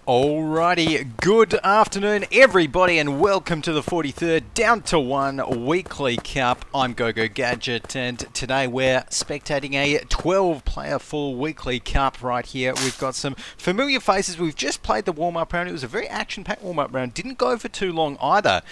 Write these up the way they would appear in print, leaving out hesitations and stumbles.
Alrighty, good afternoon everybody and welcome to the 43rd Down to 1 Weekly Cup. I'm GoGo Gadget and today we're spectating a 12 player full Weekly Cup right here. We've got some familiar faces. We've just played the warm-up round. It was a very action-packed warm-up round. Didn't go for too long either.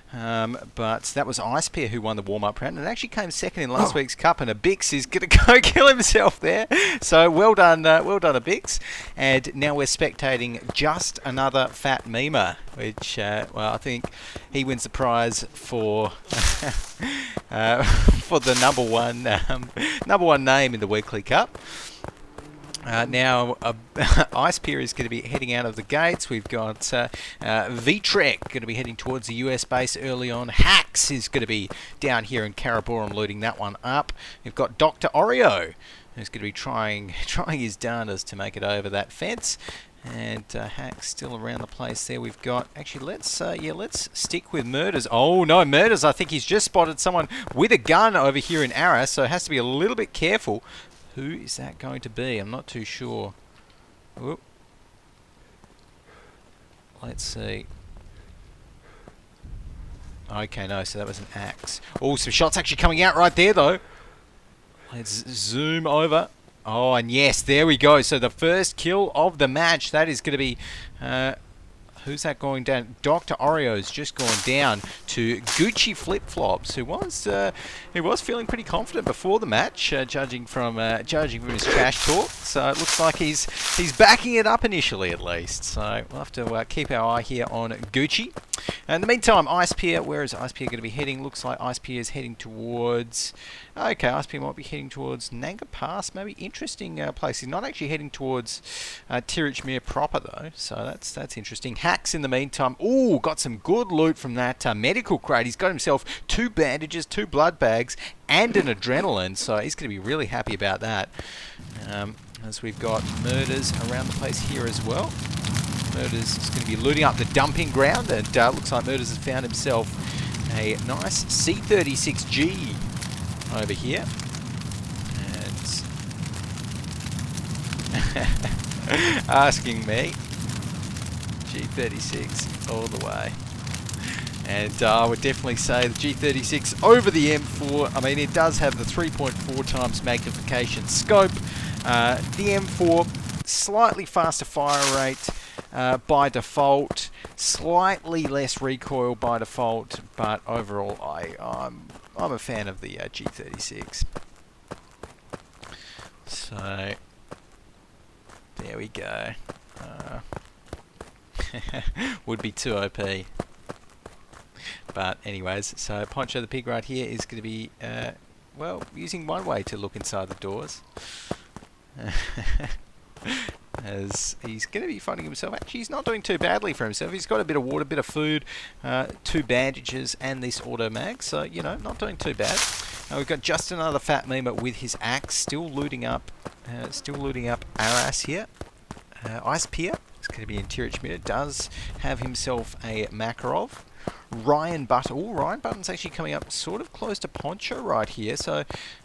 But that was Icepear who won the warm-up round and actually came second in last week's cup, and Abix is going to go kill himself there. So well done Abix. And now we're spectating just another fat memer, which well, I think he wins the prize for for the number one name in the weekly cup. Now, Icepear is going to be heading out of the gates. We've got Hattrick going to be heading towards the US base early on. Hacks is going to be down here in Karaborum looting that one up. We've got Dr. Oreo, who's going to be trying his darndest to make it over that fence. And Hacks still around the place there. We've got, actually, let's stick with Murders. Oh no, Murders, I think he's just spotted someone with a gun over here in Arras, so has to be a little bit careful. Who is that going to be? I'm not too sure. Whoop. Let's see. Okay, no, so that was an axe. Oh, some shots actually coming out right there, though. Let's zoom over. Oh, and yes, there we go. So the first kill of the match. That is going to be... who's that going down? Dr. Oreo's just gone down to Gucci Flip Flops, who was feeling pretty confident before the match, judging from his trash talk. So it looks like he's backing it up initially, at least. So we'll have to keep our eye here on Gucci. In the meantime, Icepear, where is Icepear going to be heading? Looks like Icepear is heading towards... Okay, Icepear might be heading towards Nanga Pass. Maybe interesting place. He's not actually heading towards Tirachmere proper, though. So that's interesting. Hacks, in the meantime. Ooh, got some good loot from that medical crate. He's got himself 2 bandages, 2 blood bags, and an adrenaline. So he's going to be really happy about that. As we've got Murders around the place here as well. Murders is going to be looting up the dumping ground, and looks like Murders has found himself a nice C36G over here. And asking me, G36 all the way. And I would definitely say the G36 over the M4. I mean, it does have the 3.4 times magnification scope. The M4, slightly faster fire rate by default, slightly less recoil by default, but overall I'm a fan of the G36. So there we go. Would be too OP. But anyways, so Poncho the Pig right here is going to be, well, using one way to look inside the doors. As he's going to be finding himself, actually he's not doing too badly for himself. He's got a bit of water, a bit of food, 2 bandages and this auto mag, so you know, not doing too bad. We've got just another fat meme with his axe, still looting up Arras here. Icepear is going to be in Tirachmere, does have himself a Makarov. Ryan Button's actually coming up sort of close to Poncho right here, so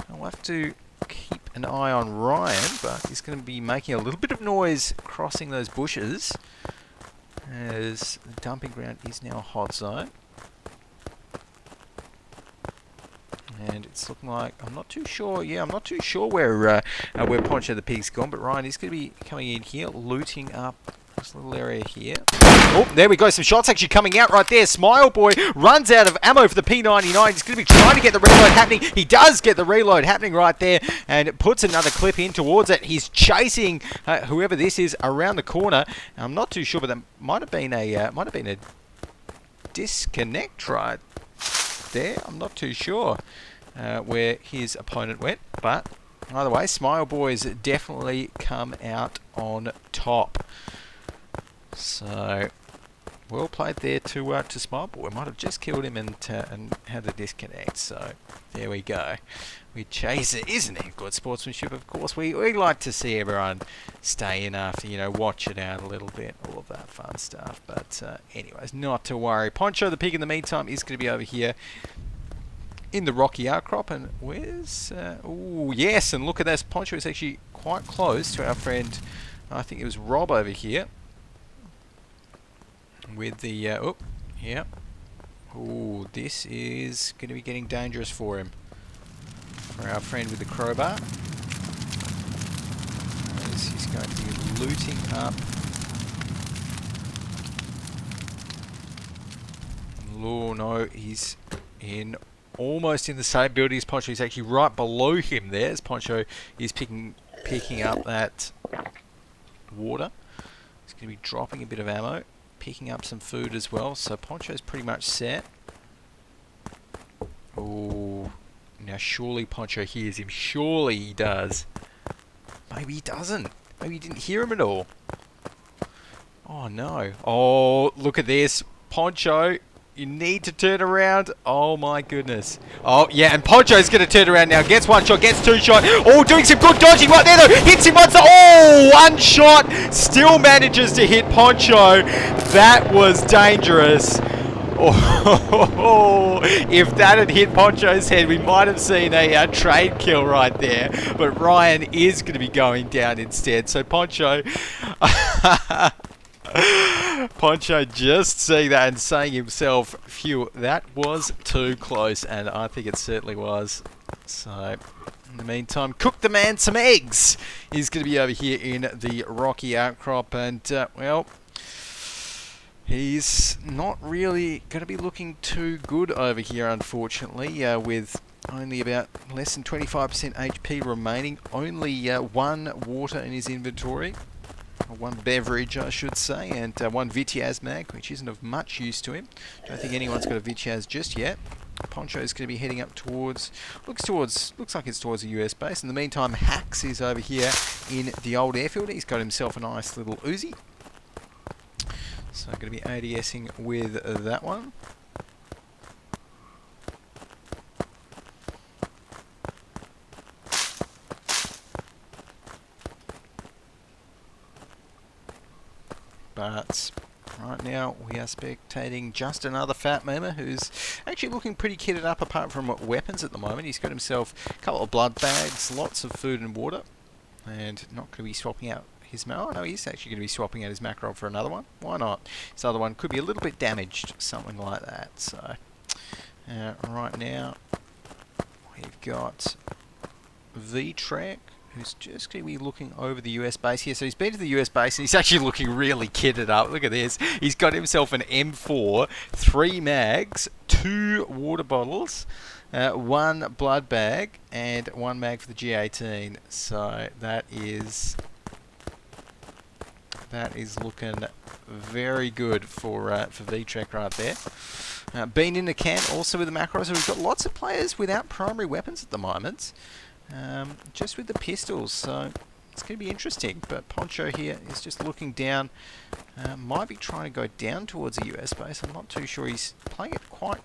I'll have to keep an eye on Ryan, but he's going to be making a little bit of noise crossing those bushes as the dumping ground is now a hot zone. And it's looking like, I'm not too sure where Poncho the Pig's gone, but Ryan is going to be coming in here, looting up this little area here. Oh, there we go. Some shots actually coming out right there. Smile Boy runs out of ammo for the P99. He's going to be trying to get the reload happening. He does get the reload happening right there, and puts another clip in towards it. He's chasing whoever this is around the corner. I'm not too sure, but that might have been a disconnect right there. I'm not too sure where his opponent went, but either way, Smile Boy's definitely come out on top. So well played there to Smile Boy. Might have just killed him and had a disconnect. So there we go. We chase it. Isn't it good sportsmanship? Of course, we like to see everyone stay in after, you know, watch it out a little bit, all of that fun stuff. But anyways, not to worry. Poncho the Pig in the meantime is going to be over here in the rocky outcrop. And where's... oh, yes, and look at this. Poncho is actually quite close to our friend, I think it was Rob over here. with the... oh, yeah. Oh, this is going to be getting dangerous for him. For our friend with the crowbar. He's going to be looting up. Oh no, he's in almost in the same building as Poncho. He's actually right below him there as Poncho is picking up that water. He's going to be dropping a bit of ammo, picking up some food as well. So Poncho's pretty much set. Oh, now surely Poncho hears him. Surely he does. Maybe he doesn't. Maybe he didn't hear him at all. Oh no. Oh, look at this. Poncho, you need to turn around. Oh my goodness. Oh yeah, and Poncho's going to turn around now. Gets one shot, gets two shot. Oh, doing some good dodging right there though. Hits him once. Oh, one shot. Still manages to hit Poncho. That was dangerous. Oh, if that had hit Poncho's head, we might have seen a trade kill right there. But Ryan is going to be going down instead. So Poncho... Poncho just seeing that and saying himself, phew, that was too close, and I think it certainly was. So, in the meantime, cook the man some eggs. He's going to be over here in the rocky outcrop, and, well, he's not really going to be looking too good over here, unfortunately, with only about less than 25% HP remaining, only one water in his inventory. One beverage, I should say, and one Vitiaz mag, which isn't of much use to him. Don't think anyone's got a Vitiaz just yet. Poncho's going to be heading up towards, looks like it's towards the US base. In the meantime, Hax is over here in the old airfield. He's got himself a nice little Uzi. So I'm going to be ADSing with that one. But right now we are spectating just another fat member who's actually looking pretty kitted up apart from weapons at the moment. He's got himself a couple of blood bags, lots of food and water, and not going to be swapping out his macro. Oh no, he's actually going to be swapping out his macro for another one. Why not? His other one could be a little bit damaged, something like that. So right now we've got V-Trek, who's just going to be looking over the US base here. So he's been to the US base and he's actually looking really kitted up. Look at this. He's got himself an M4, 3 mags, 2 water bottles, 1 blood bag, and 1 mag for the G18. So that is looking very good for V-Trek right there. Been in the can also with the macros. So we've got lots of players without primary weapons at the moment. Just with the pistols, so it's going to be interesting. But Poncho here is just looking down, might be trying to go down towards the US base. I'm not too sure. He's playing it quite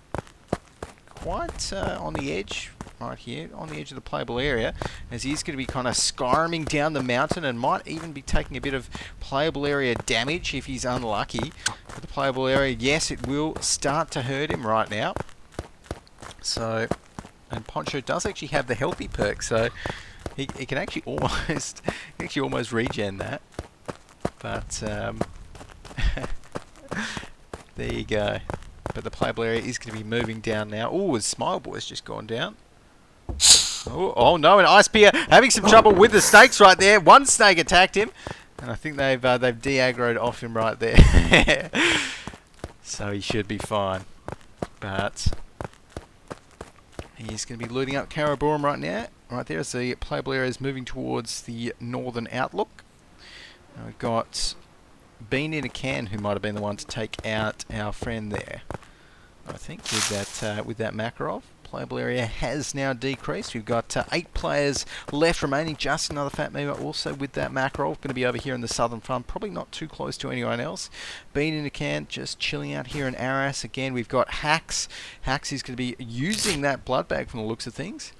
on the edge, right here, on the edge of the playable area, as he's going to be kind of skyrming down the mountain and might even be taking a bit of playable area damage if he's unlucky. But the playable area, yes, it will start to hurt him right now. So... And Poncho does actually have the healthy perk, so he can actually almost regen that. But there you go. But the playable area is going to be moving down now. Oh, his Smile Boy's just gone down. Oh no, an Ice Spear having some trouble with the snakes right there. One snake attacked him, and I think they've de-aggroed off him right there. So he should be fine. But he's going to be looting up Karaborum right now. Right there as the playable area is moving towards the northern outlook. We've got Bean in a Can, who might have been the one to take out our friend there. I think with that Makarov. Playable area has now decreased. We've got 8 players left remaining. Just another fat member also with that Makarov. Going to be over here in the southern front. Probably not too close to anyone else. Bean in a Can just chilling out here in Arras. Again, we've got Hax. Hax is going to be using that blood bag from the looks of things.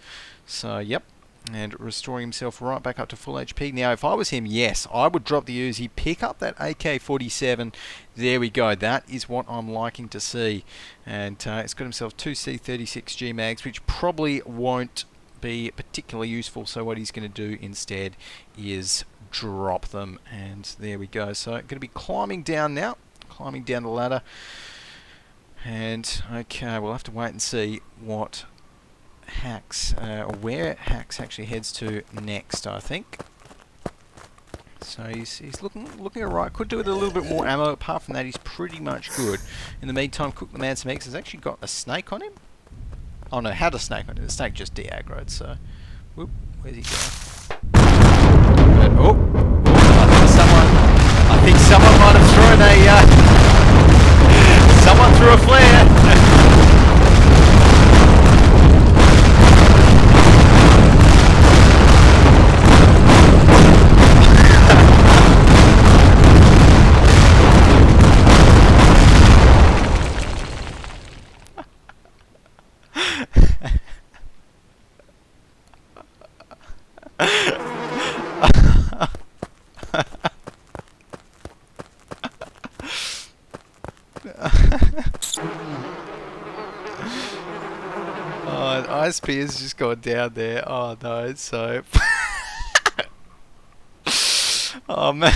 So, yep. And restoring himself right back up to full HP. Now, if I was him, yes, I would drop the Uzi, pick up that AK-47. There we go. That is what I'm liking to see. And it's got himself 2 C36G mags, which probably won't be particularly useful. So what he's going to do instead is drop them. And there we go. So going to be climbing down now. climbing down the ladder. And okay, we'll have to wait and see what Hacks, or where Hacks actually heads to next, I think. So he's looking alright. Could do with a little bit more ammo. Apart from that, he's pretty much good. In the meantime, Cook the Man some eggs has actually got a snake on him. Oh no, had a snake on him. The snake just de-aggroed, so... Whoop, where's he going? Oh! I think someone might have thrown a... someone threw a flare! Oh, ISP has just gone down there. Oh no, so... oh man.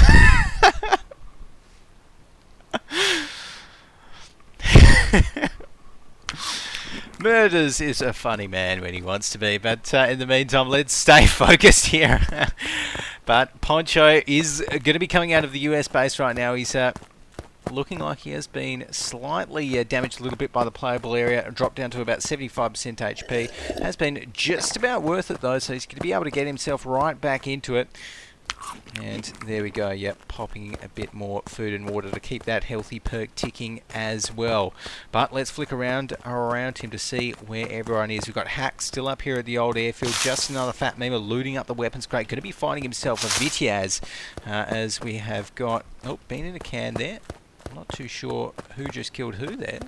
Murders is a funny man when he wants to be, but in the meantime, let's stay focused here. But Poncho is going to be coming out of the US base right now. He's looking like he has been slightly damaged a little bit by the playable area, dropped down to about 75% HP. Has been just about worth it though, so he's going to be able to get himself right back into it. And there we go, yep, popping a bit more food and water to keep that healthy perk ticking as well. But let's flick around him to see where everyone is. We've got Hack still up here at the old airfield, just another fat meme looting up the weapons crate. Going to be finding himself a Vitiaz, as we have got, oh, been in a can there. I'm not too sure who just killed who there.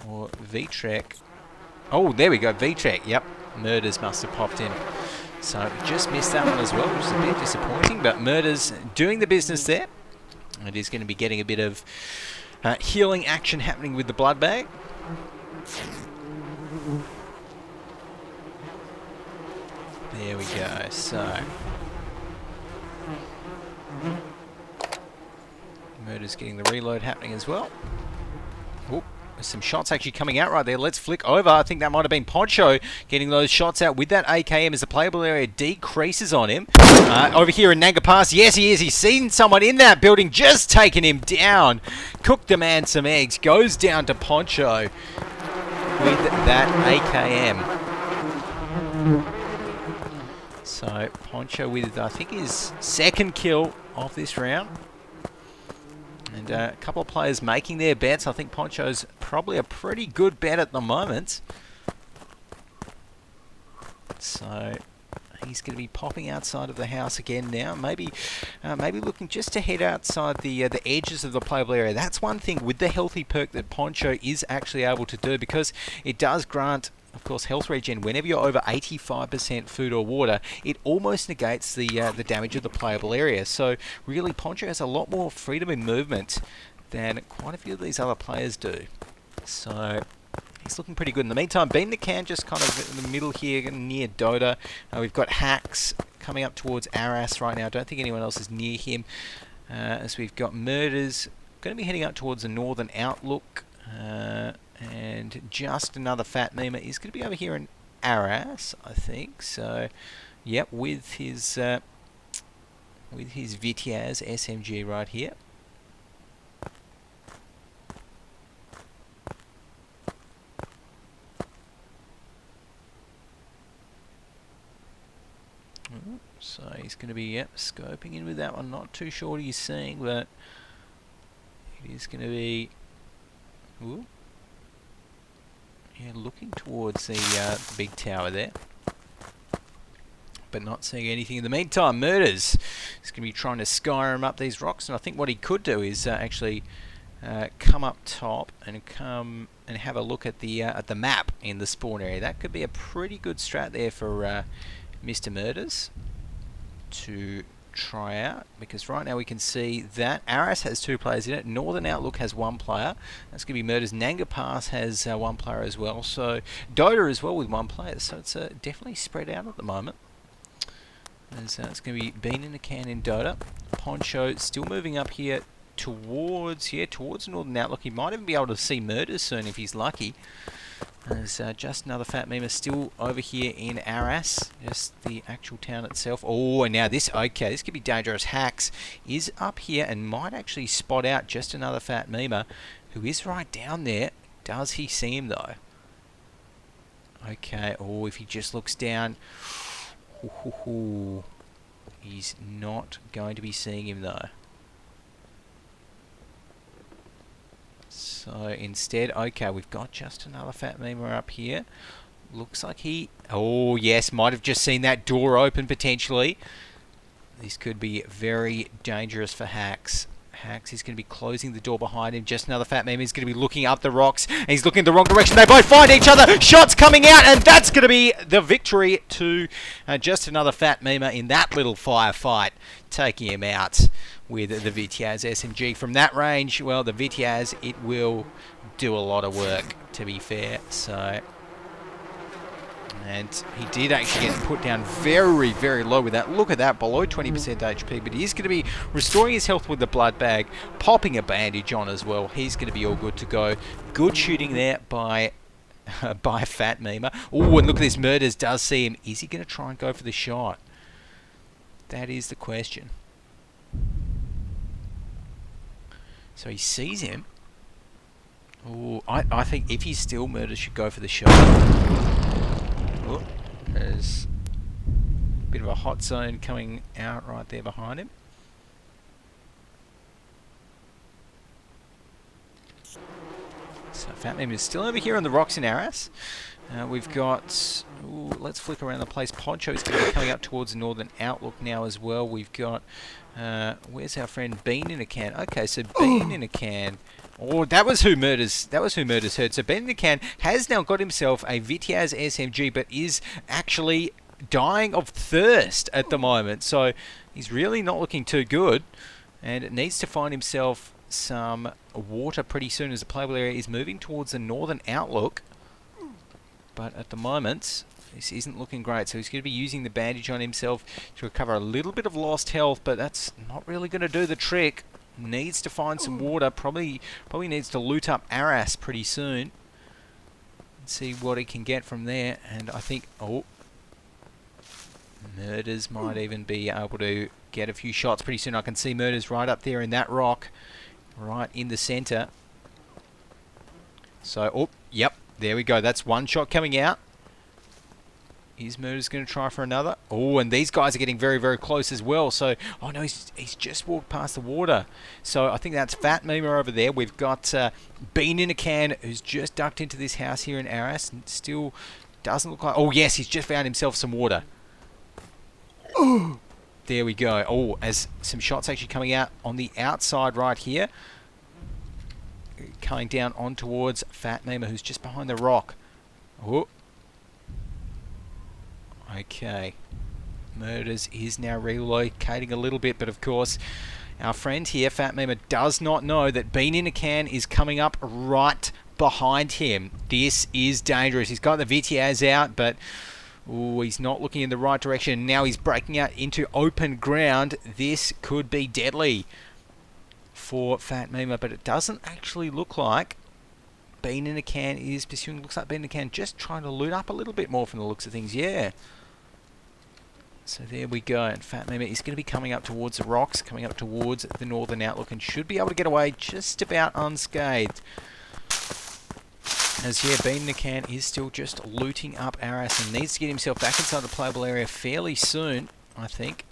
Or V-Trek. Oh, there we go, V-Trek, yep. Murders must have popped in. So we just missed that one as well, which is a bit disappointing, but Murders doing the business there. It is going to be getting a bit of healing action happening with the blood bag. There we go, so... Murders getting the reload happening as well. Oop. There's some shots actually coming out right there. Let's flick over. I think that might have been Poncho getting those shots out with that AKM as the playable area decreases on him. Over here in Nanga Pass, yes he is. He's seen someone in that building, just taking him down. Cooked the man some eggs. Goes down to Poncho with that AKM. So Poncho with, I think, his second kill of this round. And a couple of players making their bets. I think Poncho's probably a pretty good bet at the moment. So he's going to be popping outside of the house again now. Maybe looking just to head outside the edges of the playable area. That's one thing with the healthy perk that Poncho is actually able to do, because it does grant, of course, health regen. Whenever you're over 85% food or water, it almost negates the damage of the playable area. So really, Poncho has a lot more freedom in movement than quite a few of these other players do. So he's looking pretty good. In the meantime, Bean the Can just kind of in the middle here near Dota. We've got Hacks coming up towards Aras right now. I don't think anyone else is near him. As we've got Murders going to be heading up towards the northern outlook. And just another fat memer is going to be over here in Aras, I think. So, yep, with his Vitiaz SMG right here. So he's going to be, yep, scoping in with that one. Not too sure what he's seeing, but it is going to be... Ooh. Yeah, looking towards the big tower there, but not seeing anything in the meantime. Murders is going to be trying to Skyrim up these rocks, and I think what he could do is actually come up top and come and have a look at the map in the spawn area. That could be a pretty good strat there for Mr. Murders to try out, because right now we can see that Aras has 2 players in it, Northern Outlook has 1 player, that's going to be Murders, Nanga Pass has 1 player as well, so Dota as well with 1 player, so it's definitely spread out at the moment. As, it's going to be Bean in the Can in Dota. Poncho still moving up here towards Northern Outlook. He might even be able to see Murders soon if he's lucky. There's just another fat meme still over here in Arras, just the actual town itself. Oh, and now this could be dangerous. Hacks is up here and might actually spot out just another fat meme who is right down there. Does he see him though? Okay, oh, if he just looks down, he's not going to be seeing him though. So instead, okay, we've got just another fat memer up here. Looks like he, oh yes, might have just seen that door open potentially. This could be very dangerous for Hacks. Hacks is going to be closing the door behind him. Just another fat meme. He's going to be looking up the rocks. And he's looking in the wrong direction. They both find each other. Shots coming out, and that's going to be the victory to just another fat meme in that little firefight, taking him out with the VTAS SMG. From that range, well, the VTAS, it will do a lot of work, to be fair. So, and he did actually get put down very, very low with that. Look at that, below 20% HP, but he's going to be restoring his health with the blood bag, popping a bandage on as well. He's going to be all good to go. Good shooting there by Fat Mema. Oh, and look at this, Murders does see him. Is he going to try and go for the shot? That is the question. So he sees him. Oh, I think if he's still, Murders should go for the shot. Oh, there's a bit of a hot zone coming out right there behind him. So Fat Meme is still over here on the rocks in Arras. We've got, let's flick around the place. Poncho is going to be coming up towards the Northern Outlook now as well. We've got, where's our friend Bean in a Can? Okay, so Bean in a Can. Oh, that was who Murders heard. So Bean in a Can has now got himself a VTAS SMG, but is actually dying of thirst at the moment. So he's really not looking too good, and it needs to find himself some water pretty soon as the playable area is moving towards the Northern Outlook. But at the moment, this isn't looking great. So he's going to be using the bandage on himself to recover a little bit of lost health, but that's not really going to do the trick. Needs to find some water. Probably needs to loot up Arras pretty soon and see what he can get from there. And I think, oh, Murders might even be able to get a few shots pretty soon. I can see Murders right up there in that rock, right in the center. So, oh, yep. There we go. That's one shot coming out. Is Murders going to try for another? Oh, and these guys are getting very, very close as well. So, oh no, he's just walked past the water. So I think that's Fat Memer over there. We've got Bean in a Can, who's just ducked into this house here in Arras. And still doesn't look like... Oh yes, he's just found himself some water. There we go. Oh, as some shots actually coming out on the outside right here. Coming down on towards Fat Mema, who's just behind the rock. Oh. Okay. Murders is now relocating a little bit, but of course, our friend here, Fat Mema, does not know that Bean in a Can is coming up right behind him. This is dangerous. He's got the VTAs out, but ooh, he's not looking in the right direction. Now he's breaking out into open ground. This could be deadly for Fat Mema, but it doesn't actually look like Bean in a Can is pursuing. Looks like Bean in a Can just trying to loot up a little bit more from the looks of things. Yeah. So there we go. And Fat Mema is going to be coming up towards the rocks, coming up towards the Northern Outlook, and should be able to get away just about unscathed. As yeah, Bean in a Can is still just looting up Arras and needs to get himself back inside the playable area fairly soon, I think.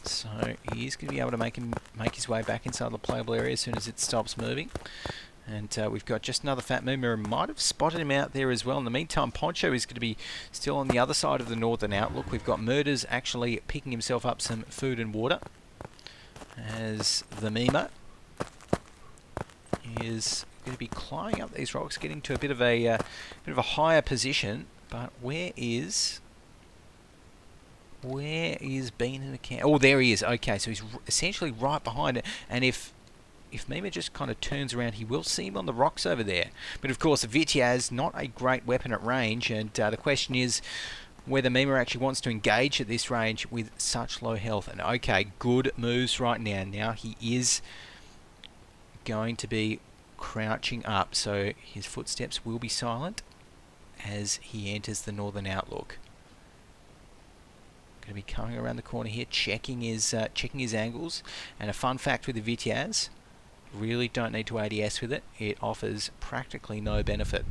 So he's going to be able to make his way back inside the playable area as soon as it stops moving. And we've got just another Fat Meme. Might have spotted him out there as well. In the meantime, Poncho is going to be still on the other side of the Northern Outlook. We've got Murders actually picking himself up some food and water. As the Meme is going to be climbing up these rocks, getting to a bit of a higher position. But where is Bean in a Can? Oh, there he is. Okay, so he's essentially right behind it. And if Meme just kind of turns around, he will see him on the rocks over there. But of course, the VTAS, not a great weapon at range. And the question is, whether Mima actually wants to engage at this range with such low health. And okay, good moves right now. Now he is going to be crouching up, so his footsteps will be silent as he enters the northern outlook. Going to be coming around the corner here, checking his angles. And a fun fact with the Vitiaz, really don't need to ADS with it. It offers practically no benefit.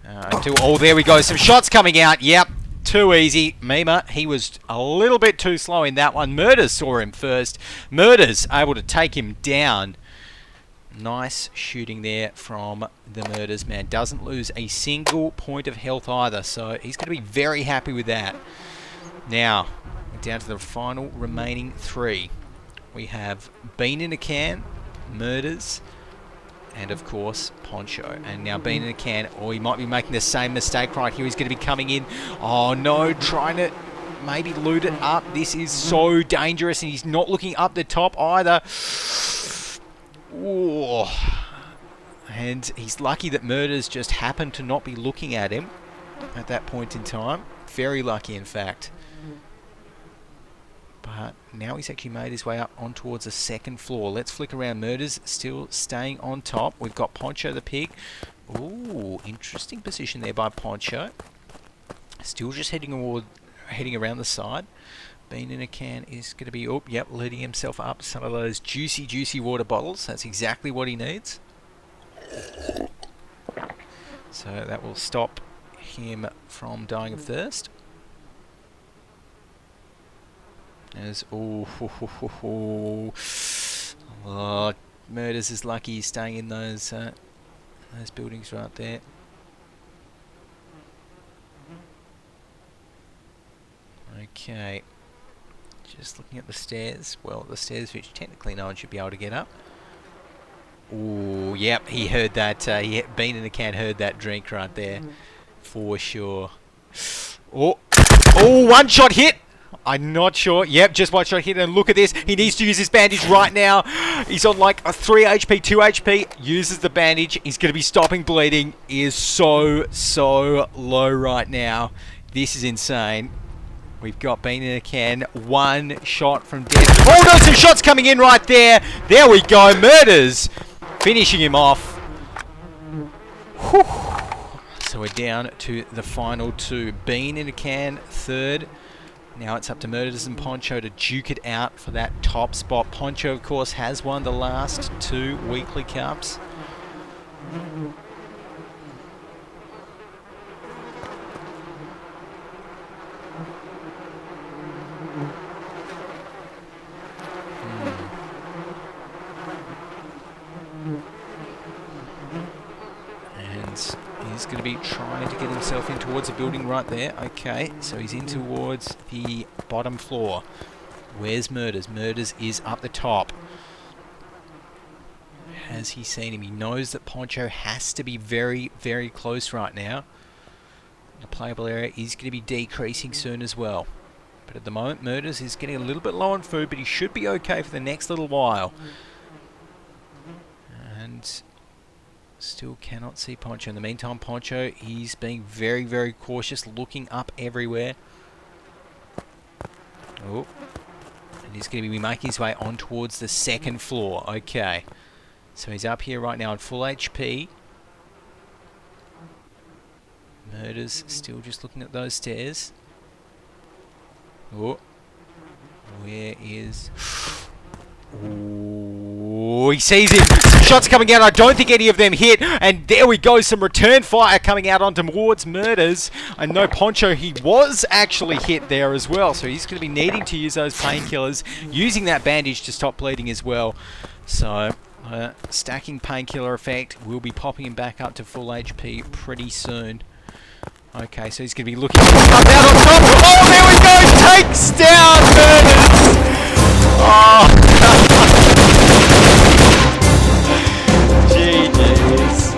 Oh, there we go. Some shots coming out. Yep, too easy. Mima, he was a little bit too slow in that one. Murders saw him first. Murders able to take him down. Nice shooting there from the Murders man. Doesn't lose a single point of health either, so he's going to be very happy with that. Now, we're down to the final remaining 3. We have Bean in a Can, Murders, and of course Poncho. And now Bean in a Can, he might be making the same mistake right here. He's going to be coming in. Oh no, trying to maybe loot it up. This is so dangerous, and he's not looking up the top either. Ooh. And he's lucky that Murders just happened to not be looking at him at that point in time. Very lucky, in fact. But now he's actually made his way up on towards the second floor. Let's flick around. Murders still staying on top. We've got PonchoDaPig. Ooh, interesting position there by Poncho. Still just heading around the side. Bean in a Can is going to be, leading himself up some of those juicy water bottles. That's exactly what he needs. So that will stop him from dying of thirst. As Murders is lucky he's staying in those buildings right there. Okay, just looking at the stairs. Well, the stairs which technically no one should be able to get up. Ooh, yep, he heard that. Bean in the Can heard that drink right there, for sure. Oh, one shot hit. I'm not sure. Yep, just one shot hit, and look at this. He needs to use his bandage right now. He's on like a 3 HP, 2 HP. Uses the bandage. He's going to be stopping bleeding. He is so low right now. This is insane. We've got Bean in a Can. One shot from death. Oh no, some shots coming in right there. There we go. Murders finishing him off. Whew. So we're down to the final 2. Bean in a Can, third. Now it's up to Murders and Poncho to duke it out for that top spot. Poncho, of course, has won the last 2 weekly cups. He's going to be trying to get himself in towards a building right there. Okay, so he's in towards the bottom floor. Where's Murders? Murders is up the top. Has he seen him? He knows that Poncho has to be very close right now. The playable area is going to be decreasing soon as well. But at the moment, Murders is getting a little bit low on food, but he should be okay for the next little while. And still cannot see Poncho. In the meantime, Poncho, he's being very cautious, looking up everywhere. Oh, and he's going to be making his way on towards the second floor. Okay, so he's up here right now on full HP. Murders still just looking at those stairs. Oh, where is... Ooh, he sees him. Shots coming out. I don't think any of them hit. And there we go. Some return fire coming out on towards Murders. I know Poncho, he was actually hit there as well. So he's going to be needing to use those painkillers. Using that bandage to stop bleeding as well. So stacking painkiller effect. We'll be popping him back up to full HP pretty soon. Okay, so he's going to be looking up out on top. Oh, there we go. Takes down Murders. Oh. GG's.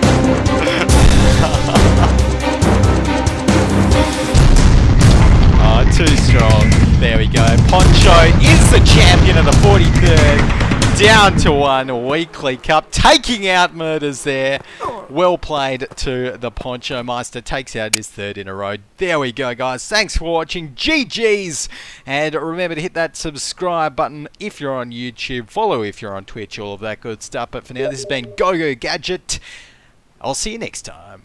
Oh, too strong. There we go. Poncho is the champion of the 43rd Down to one. Weekly Cup. Taking out Murders there. Well played to the Poncho Meister. Takes out his third in a row. There we go, guys. Thanks for watching. GG's. And remember to hit that subscribe button if you're on YouTube. Follow if you're on Twitch. All of that good stuff. But for now, this has been Go Gadget. I'll see you next time.